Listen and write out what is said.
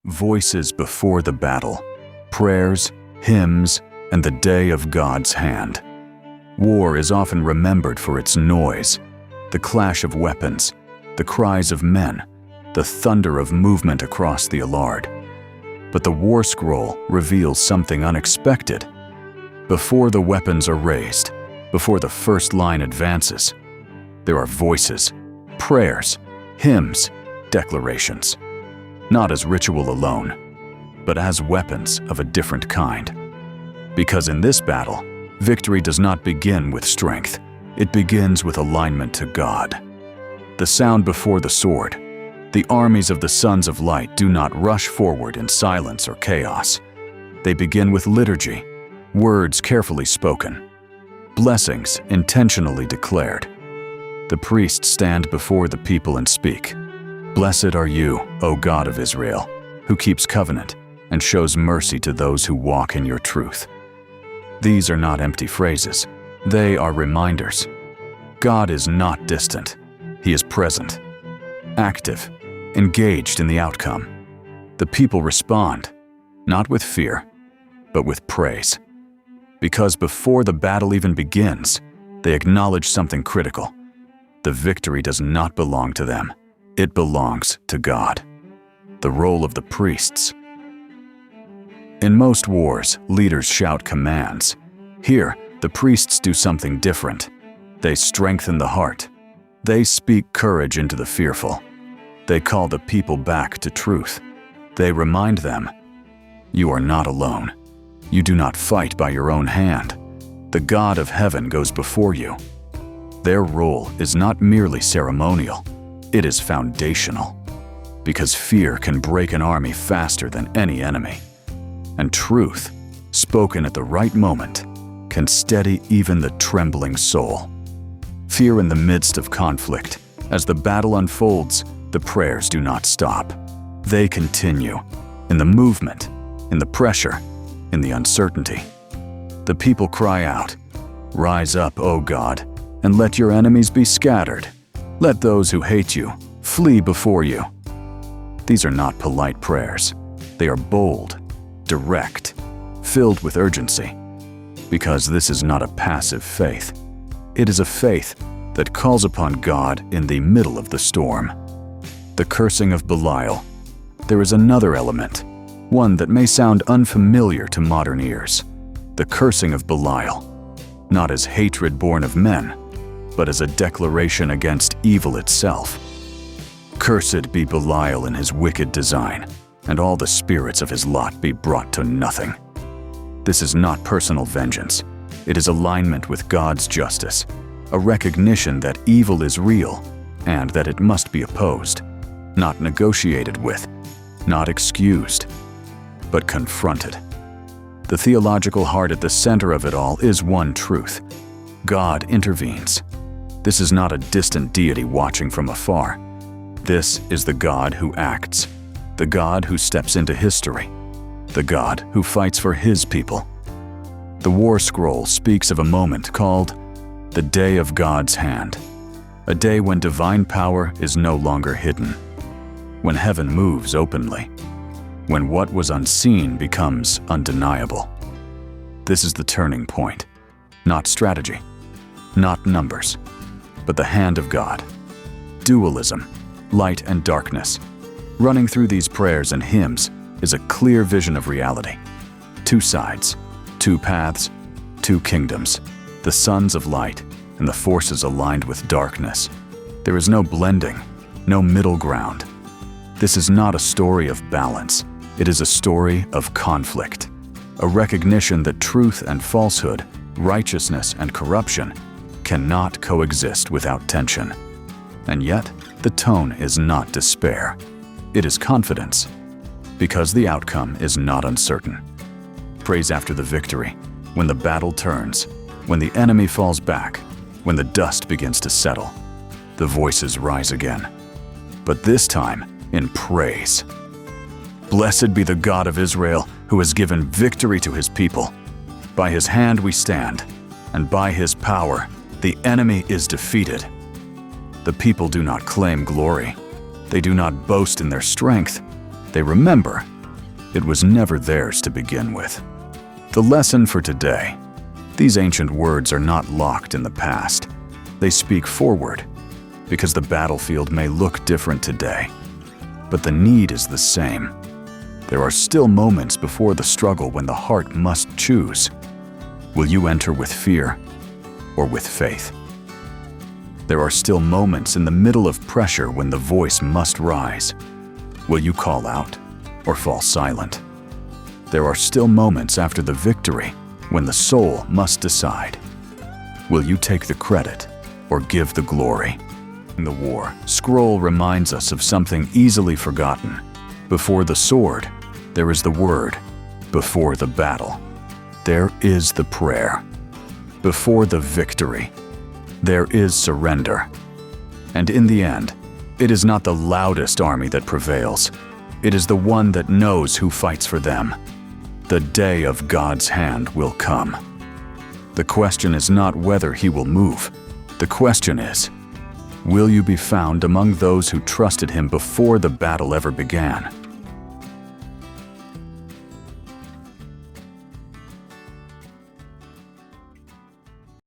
voices before the battle, prayers, hymns, and the day of God's hand. War is often remembered for its noise, the clash of weapons, the cries of men, the thunder of movement across the Allard. But the war scroll reveals something unexpected. Before the weapons are raised, before the first line advances, there are voices, prayers, hymns, declarations, not as ritual alone, but as weapons of a different kind. Because in this battle, victory does not begin with strength, it begins with alignment to God. The sound before the sword, the armies of the sons of light do not rush forward in silence or chaos. They begin with liturgy, words carefully spoken, blessings intentionally declared. The priests stand before the people and speak, "Blessed are you, O God of Israel, who keeps covenant and shows mercy to those who walk in your truth." These are not empty phrases. They are reminders. God is not distant. He is present, active, engaged in the outcome. The people respond, not with fear, but with praise. Because before the battle even begins, they acknowledge something critical. The victory does not belong to them. It belongs to God. The role of the priests. In most wars, leaders shout commands. Here, the priests do something different. They strengthen the heart. They speak courage into the fearful. They call the people back to truth. They remind them, "You are not alone. You do not fight by your own hand. The God of heaven goes before you." Their role is not merely ceremonial, it is foundational. Because fear can break an army faster than any enemy. And truth, spoken at the right moment, can steady even the trembling soul. Fear in the midst of conflict. As the battle unfolds, the prayers do not stop. They continue, in the movement, in the pressure, in the uncertainty. The people cry out, "Rise up, O God, and let your enemies be scattered. Let those who hate you flee before you." These are not polite prayers. They are bold, direct, filled with urgency. Because this is not a passive faith. It is a faith that calls upon God in the middle of the storm. The cursing of Belial. There is another element, one that may sound unfamiliar to modern ears. The cursing of Belial, not as hatred born of men, but as a declaration against evil itself. "Cursed be Belial in his wicked design, and all the spirits of his lot be brought to nothing." This is not personal vengeance. It is alignment with God's justice, a recognition that evil is real and that it must be opposed, not negotiated with, not excused, but confronted. The theological heart at the center of it all is one truth. God intervenes. This is not a distant deity watching from afar. This is the God who acts, the God who steps into history, the God who fights for his people. The war scroll speaks of a moment called the Day of God's Hand, a day when divine power is no longer hidden, when heaven moves openly, when what was unseen becomes undeniable. This is the turning point, not strategy, not numbers, but the hand of God. Dualism, light and darkness. Running through these prayers and hymns is a clear vision of reality. Two sides, two paths, two kingdoms, the sons of light and the forces aligned with darkness. There is no blending, no middle ground. This is not a story of balance. It is a story of conflict, a recognition that truth and falsehood, righteousness and corruption cannot coexist without tension. And yet, the tone is not despair. It is confidence, because the outcome is not uncertain. Praise after the victory, when the battle turns, when the enemy falls back, when the dust begins to settle, the voices rise again. But this time, in praise. Blessed be the God of Israel, who has given victory to his people. By his hand we stand, and by his power the enemy is defeated. The people do not claim glory. They do not boast in their strength. They remember it was never theirs to begin with. The lesson for today: these ancient words are not locked in the past. They speak forward, because the battlefield may look different today, but the need is the same. There are still moments before the struggle when the heart must choose. Will you enter with fear or with faith? There are still moments in the middle of pressure when the voice must rise. Will you call out or fall silent? There are still moments after the victory when the soul must decide. Will you take the credit or give the glory? The war scroll reminds us of something easily forgotten. Before the sword, there is the word. Before the battle, there is the prayer. Before the victory, there is surrender. And in the end, it is not the loudest army that prevails. It is the one that knows who fights for them. The day of God's hand will come. The question is not whether he will move. The question is, will you be found among those who trusted him before the battle ever began?